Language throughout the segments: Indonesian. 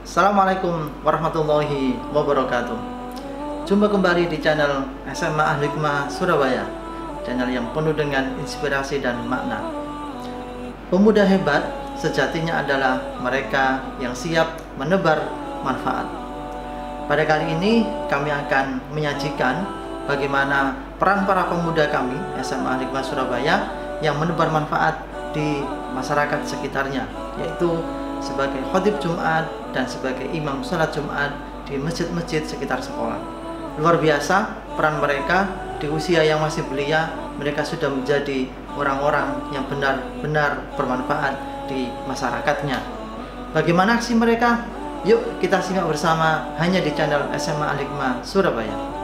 Assalamualaikum warahmatullahi wabarakatuh. Jumpa kembali di channel SMA Al Hikmah Surabaya, channel yang penuh dengan inspirasi dan makna. Pemuda hebat sejatinya adalah mereka yang siap menebar manfaat. Pada kali ini kami akan menyajikan bagaimana peran para pemuda kami SMA Al Hikmah Surabaya yang menebar manfaat di masyarakat sekitarnya, yaitu sebagai khotib Jumat dan sebagai imam sholat Jumat di masjid-masjid sekitar sekolah. Luar biasa peran mereka di usia yang masih belia. Mereka sudah menjadi orang-orang yang benar-benar bermanfaat di masyarakatnya. Bagaimana aksi mereka? Yuk kita simak bersama hanya di channel SMA Al Hikmah Surabaya.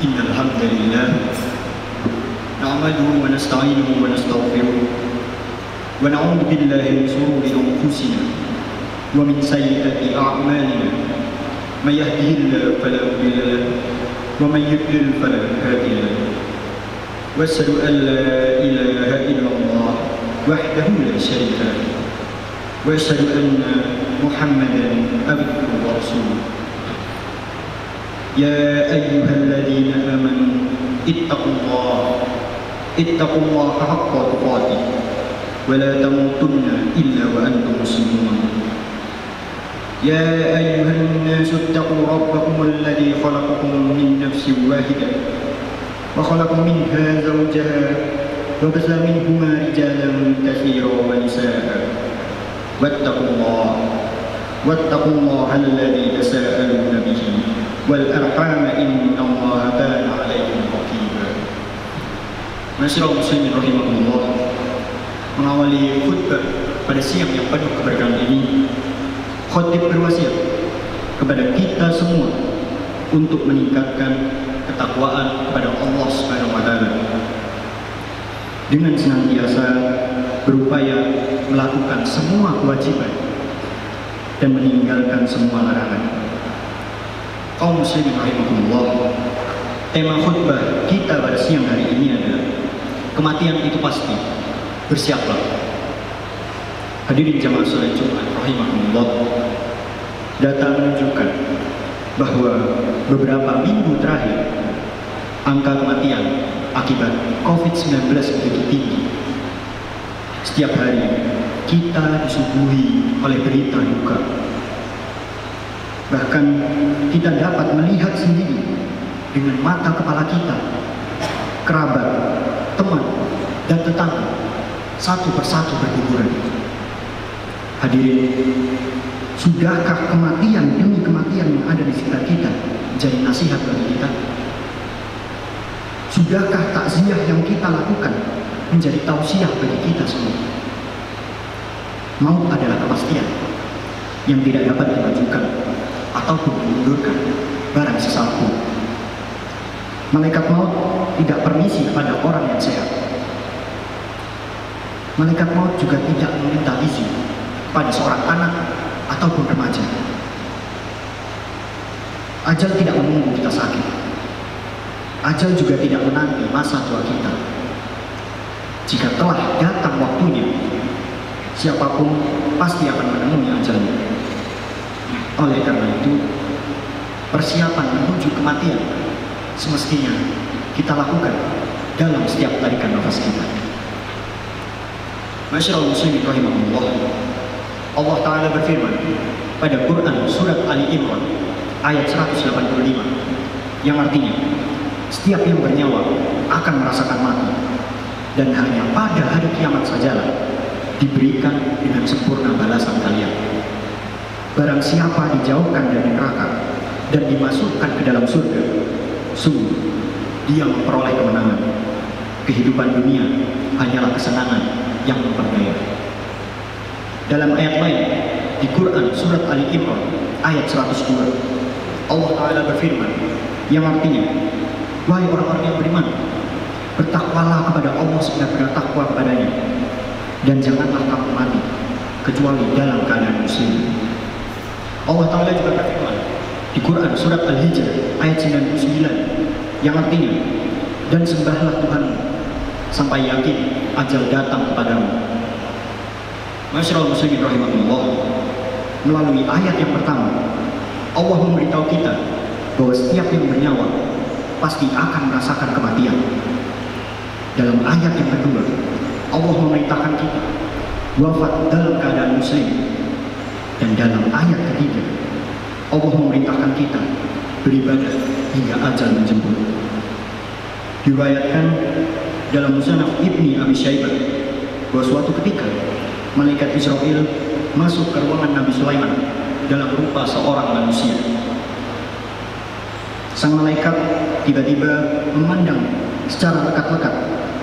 إن الحمد لله نعمده ونستعينه ونستغفره ونعوذ بالله من شرور أنفسنا ومن سيئات أعمالنا من يهده الله فلا مضل له ومن يضلل فلا هادي له وأشهد أن لا إله إلا الله وحده لا شريك له وأشهد أن محمدا عبده ورسوله يا أيها الذين آمنوا اتقوا الله حق تقاته ولا تموتن إلا وأنتم مسلمون يا أيها الناس اتقوا ربكم الذي خلقكم من نفس واحدة وخلق منها زوجها وبث منهما رجالا كثيرا ونساء واتقوا الله الذي تساءلون به والأرحام إن الله كان عليكم رقيبا. Masyaallah muslimin rahimahullah, mengawali khutbah pada siang yang penuh keberkahan ini, khatib berwasiat kepada kita semua untuk meningkatkan ketakwaan kepada Allah Subhanahu wa taala dengan senantiasa berupaya melakukan semua kewajiban dan meninggalkan semua larangan. Kaum muslimin rahimahullah, tema khutbah kita pada siang hari ini adalah kematian itu pasti, bersiaplah. Hadirin jamaah salat Jumat rahimahullah, data menunjukkan bahwa beberapa minggu terakhir angka kematian akibat COVID-19 begitu tinggi. Setiap hari kita disuguhi oleh berita duka. Bahkan kita dapat melihat sendiri dengan mata kepala kita, kerabat, teman, dan tetangga satu persatu berguguran. Hadirin, sudahkah kematian demi kematian yang ada di sekitar kita menjadi nasihat bagi kita? Sudahkah takziah yang kita lakukan menjadi tausiah bagi kita semua? Maut adalah kepastian yang tidak dapat dimajukan ataupun dimundurkan barang sesuatu. Malaikat maut tidak permisi kepada orang yang sehat. Malaikat maut juga tidak meminta izin pada seorang anak ataupun remaja. Ajal tidak menunggu kita sakit. Ajal juga tidak menanti masa tua kita. Jika telah datang waktunya, siapapun pasti akan menemui ajalnya. Oleh karena itu, persiapan menuju kematian semestinya kita lakukan dalam setiap tarikan nafas kita. Masyaallah muslimin rahimahullah, Allah Ta'ala berfirman pada Quran surat Ali Imran ayat 185 yang artinya setiap yang bernyawa akan merasakan mati dan hanya pada hari kiamat sajalah diberikan dengan sempurna balasan kalian. Barang siapa dijauhkan dari neraka dan dimasukkan ke dalam surga, sungguh dia memperoleh kemenangan. Kehidupan dunia hanyalah kesenangan yang memperdaya. Dalam ayat lain di Quran surat Ali Imran ayat 102, Allah Ta'ala berfirman yang artinya, wahai orang-orang yang beriman, bertakwalah kepada Allah sebenar-benar takwa kepadanya, dan janganlah kamu mati kecuali dalam keadaan muslim. Allah Ta'ala juga berfirman di Quran surat Al-Hijr ayat 99 yang artinya, dan sembahlah Tuhan sampai yakin ajal datang kepadamu. Masyaallah muslimin rahimahullah, melalui ayat yang pertama Allah memberitahu kita bahwa setiap yang bernyawa pasti akan merasakan kematian. Dalam ayat yang kedua Allah memerintahkan kita wafat dalam keadaan muslim. Dan dalam ayat ketiga Allah memerintahkan kita beribadah hingga ajal menjemput. Diriwayatkan dalam Musnad Ibni Abi Syaibah bahwa suatu ketika malaikat Israel masuk ke ruangan Nabi Sulaiman dalam rupa seorang manusia. Sang malaikat tiba-tiba memandang secara lekat-lekat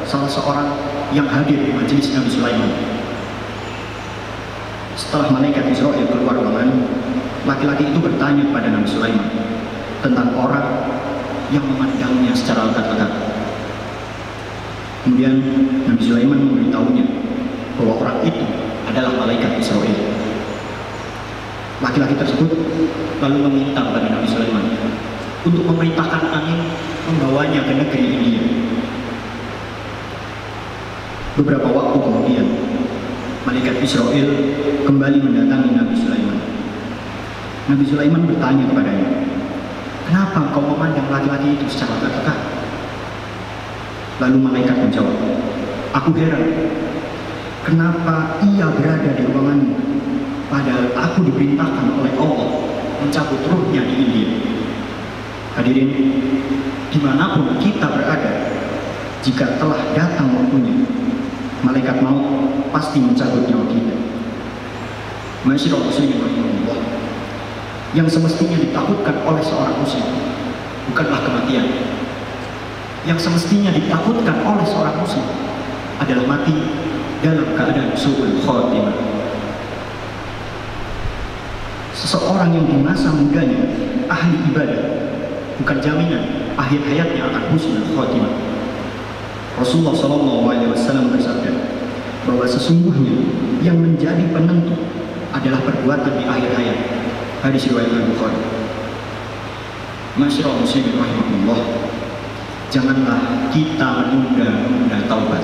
salah seorang yang hadir di majelis Nabi Sulaiman. Setelah malaikat Israel keluar ruangan, laki-laki itu bertanya kepada Nabi Sulaiman tentang orang yang memandangnya secara lekat-lekat. Kemudian Nabi Sulaiman memberitahunya bahwa orang itu adalah malaikat Israel. Laki-laki tersebut lalu meminta kepada Nabi Sulaiman untuk memerintahkan angin membawanya ke negeri India. Beberapa waktu kemudian malaikat Israel kembali mendatangi Nabi Sulaiman. Nabi Sulaiman bertanya kepadanya, kenapa kau memandang laki-laki itu secara dekat? Lalu malaikat menjawab, aku heran, kenapa ia berada di ruanganmu, padahal aku diperintahkan oleh Allah mencabut ruhnya di India. Hadirin, dimanapun kita berada, jika telah datang waktunya, malaikat maut pasti mencabut nyawa kita. Masyaallah muslimin rahimahullah, yang semestinya ditakutkan oleh seorang muslim bukanlah kematian. Yang semestinya ditakutkan oleh seorang muslim adalah mati dalam keadaan su'ul khotimah. Seseorang yang di masa mudanya ahli ibadah bukan jaminan akhir hayatnya akan husnul khotimah. Rasulullah SAW bersabda bahwa sesungguhnya yang menjadi penentu adalah perbuatan di akhir hayat. Hadis riwayat Al-Bukhari. Masyaallah muslimin rahimahullah, janganlah kita menunda taubat.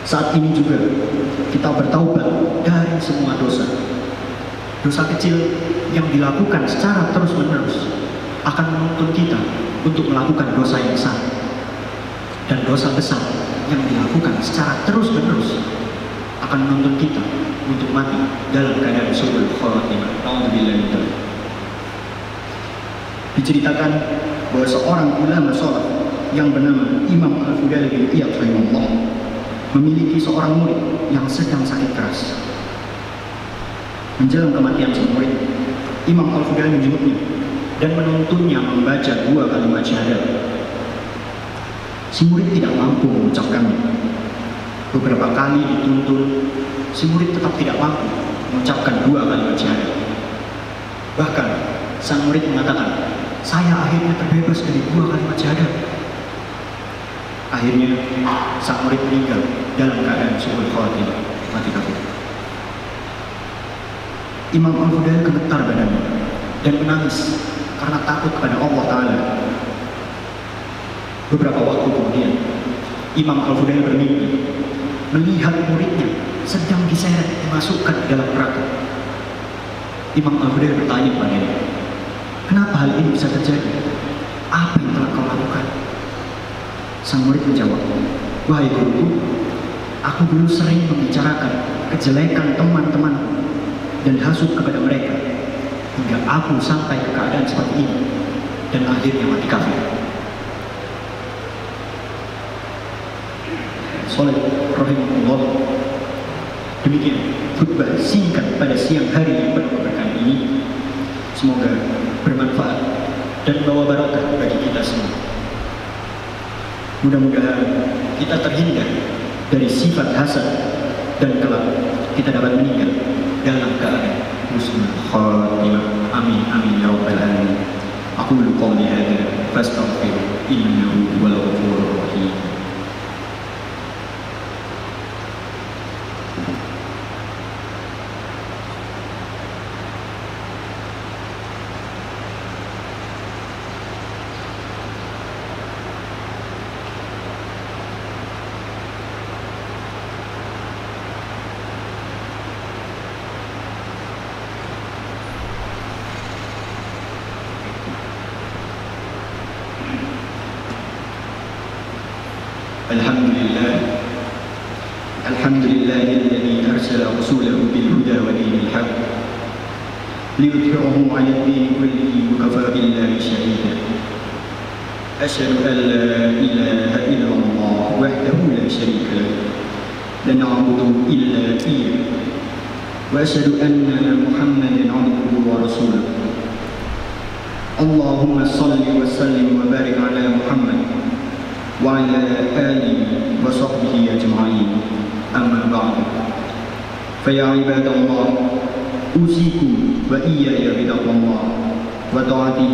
Saat ini juga kita bertaubat dari semua dosa. Dosa kecil yang dilakukan secara terus-menerus akan menuntun kita untuk melakukan dosa yang besar. Dan dosa besar yang dilakukan secara terus-menerus akan menuntun kita untuk mati dalam keadaan su'ul khotimah. Diceritakan bahwa seorang ulama salaf yang bernama Imam Al-Fudail bin Iyad rahimahullah memiliki seorang murid yang sedang sakit keras. Menjelang kematian sang murid, Imam Al-Fudail menjenguknya dan menuntunnya membaca 2 kalimat syahadat. Si murid tidak mampu mengucapkannya. Beberapa kali dituntun, si murid tetap tidak mampu mengucapkan 2 kalimat syahadat. Bahkan sang murid mengatakan, saya akhirnya terbebas dari 2 kalimat syahadat. Akhirnya sang murid meninggal dalam keadaan su'ul khotimah, mati kafir. Imam Al-Fudail gemetar badannya dan menangis karena takut kepada Allah Ta'ala. Beberapa waktu kemudian Imam Al-Fudail bermimpi melihat muridnya sedang diseret dimasukkan ke dalam neraka. Imam Al-Fudail bertanya kepadanya, kenapa hal ini bisa terjadi? Apa yang telah kau lakukan? Sang murid menjawab, wahai guruku, aku dulu sering membicarakan kejelekan teman-temanku dan hasut kepada mereka hingga aku sampai ke keadaan seperti ini dan akhirnya mati kafir. Salih rahimahullah. Demikian khutbah singkat pada siang hari yang penuh keberkahan ini. Semoga bermanfaat dan membawa barokah bagi kita semua. Mudah-mudahan kita terhindar dari sifat hasad dan kelak kita dapat meninggal dalam keadaan husnul khatimah. Amin amin ya rabbal alamin. Aqulu qawli hadza fastaghfiru innahu huwal ghafurur rahim. الحمد لله الذي أرسل رسوله بالهدى ودين الحق ليظهره على الدين كله وكفى بالله شهيدا. أشهد أن لا إله إلا الله وحده لا شريك له لا نعبد إلا إياه وأشهد أن محمدا عبده ورسوله. اللهم صل وسلم وبارك على محمد وعلى آله وصحبه أجمعين. أما بعد فيا عباد الله أوصيكم وإياي بتقوى الله وطاعته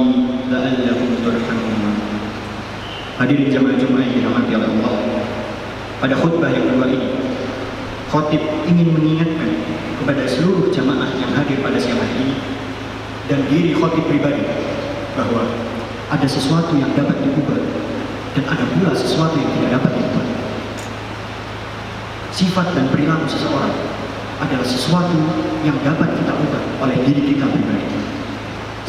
لعلكم ترحمون. Hadirin jamaah Jumat yang dirahmati oleh Allah, pada khutbah yang kedua ini khatib ingin mengingatkan kepada seluruh jamaah yang hadir pada siang hari ini dan diri khatib pribadi bahwa ada sesuatu yang dapat diubah dan ada pula sesuatu yang tidak dapat diubah. Sifat dan perilaku seseorang adalah sesuatu yang dapat kita ubah oleh diri kita pribadi.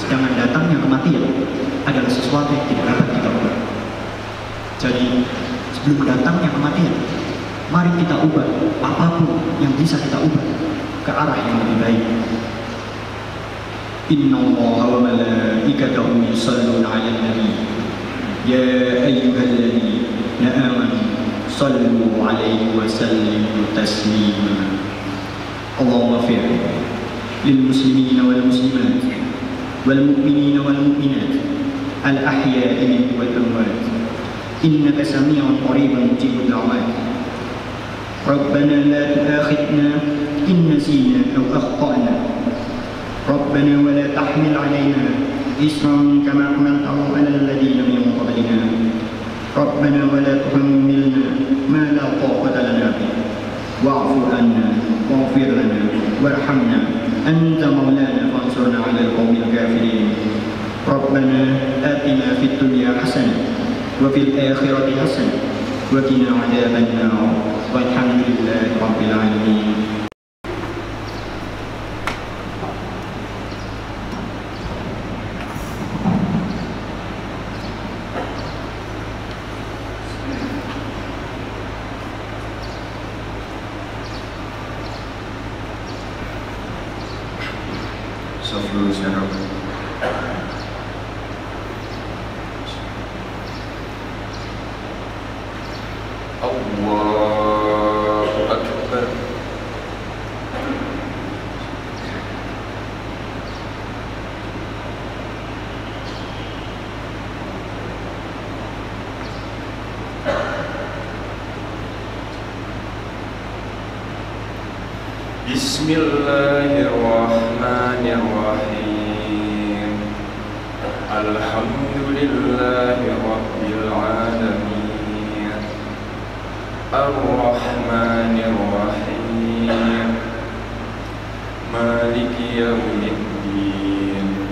Sedangkan datangnya kematian adalah sesuatu yang tidak dapat kita ubah. Jadi sebelum datangnya kematian, mari kita ubah apapun yang bisa kita ubah ke arah yang lebih baik. Inna Allaha wa malaikatahu yusalluna 'alan nabi ya ayyuhalladzina amanu sallu 'alaihi wa sallimu taslima. Allahumma ighfir lil muslimina wal muslimat wal mu'minina wal mu'minat al ahya'i minhum wal amwat innaka sami'un qaribun mujibud da'wat. Rabbana la tu'akhidna in nasina aw akhtana. Rabbana wa la tahmil 'alaina isran kama hamaltahu 'alal ladzina min qablina. Rabbana wa la tuhammilna ma la taqata lana bihi wa'fu 'anna waghfir lana warhamna anta maulana fansurna 'alal qaumil kafirin. Rabbana atina fid dunya hasanah wa fil akhirati hasanah wa qina 'adzaban nar. Walhamdulillahi rabbil alamin. Allahu Akbar. Bismillahirrahmanirrahim. Alhamdulillahi rabbil alamin. Ar-Rahmanir-Rahim. Maliki yaumiddin.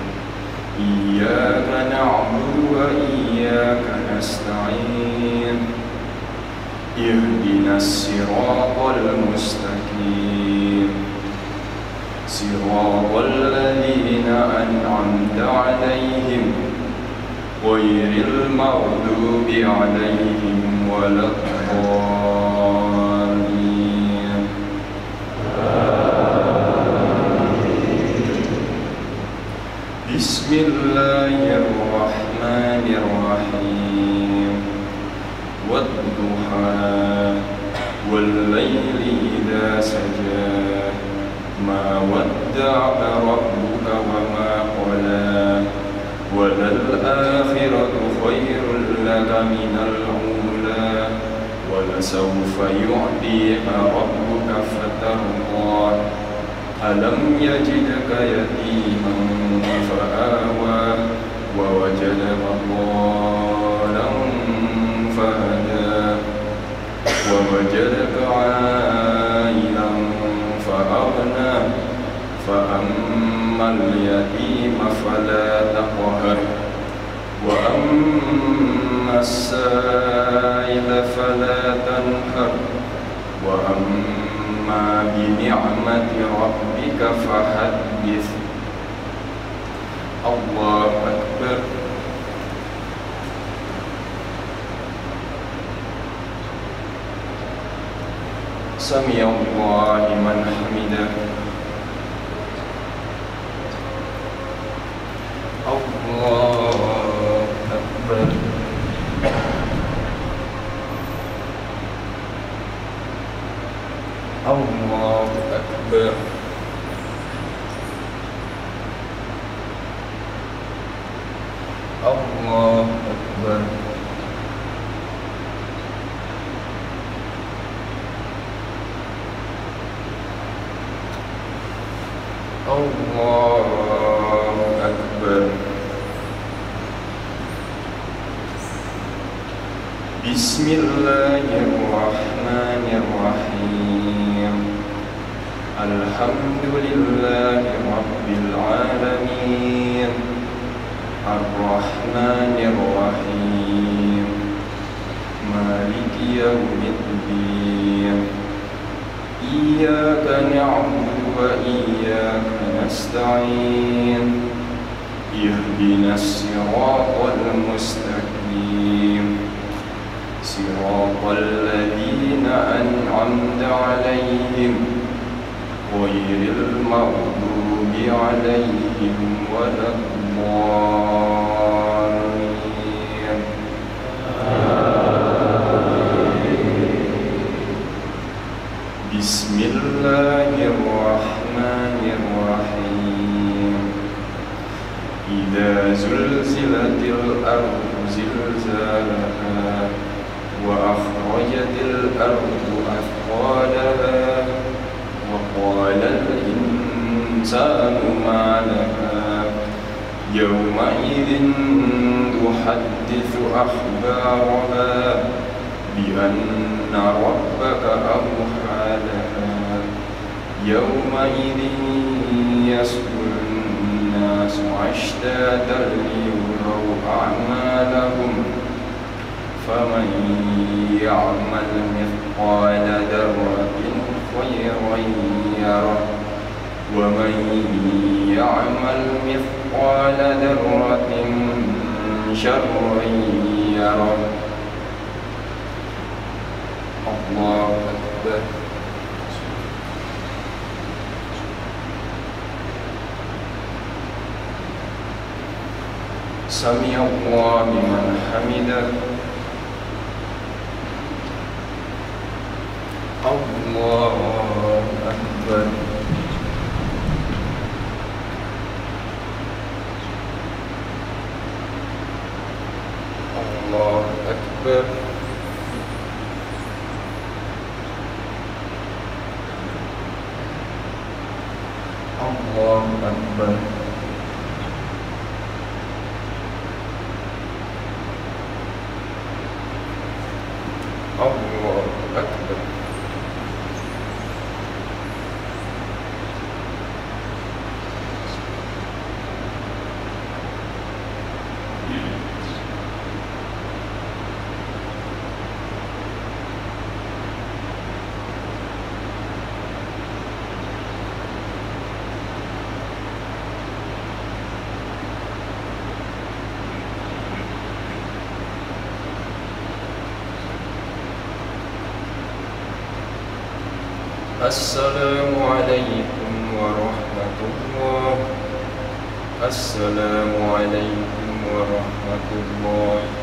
Iyyaka na'budu wa iyyaka nasta'in. Ihdinas siratal mustaqim. Siratal ladzina an'amta 'alaihim ghairil maghdubi 'alaihim waladdallin. Bismillahirrahmanirrahim. Wadduha wal-laili idza saja ma wadda'aka rabbuka wa ma qala. من الأولى ولسوف يعطيك ربك فترضى ألم يجدك يتيما فآوى ووجدك ضالا فهدى ووجدك عائلا فأغنى فأما اليتيم فلا تقهر وأما السائل فلا تنهر وأما بنعمة ربك فحدث الله أكبر سمع الله لمن حمده الله أكبر الله أكبر الله أكبر الله أكبر بسم الله الرحمن الرحيم الحمد لله رب العالمين الرحمن الرحيم مالك يوم الدين إياك نعبد وإياك نستعين اهدنا الصراط المستقيم صراط الذين أنعمت عليهم غير المغضوب عليهم ولا الضالين بسم الله الرحمن الرحيم إذا زلزلت الأرض زلزالها وأخرجت الأرض أثقالها وقال الإنسان ما لها يومئذ تحدث أخبارها بأن ربك أوحى لها يومئذ يصدر الناس أشتاتا ليروا أعمالهم فمن يعمل مثقال ذرة خيرا يره ومن يعمل مثقال ذرة شرا يره الله أكبر سمع الله لمن حمده الله أكبر الله أكبر الله أكبر الله أكبر السلام عليكم ورحمة الله السلام عليكم ورحمة الله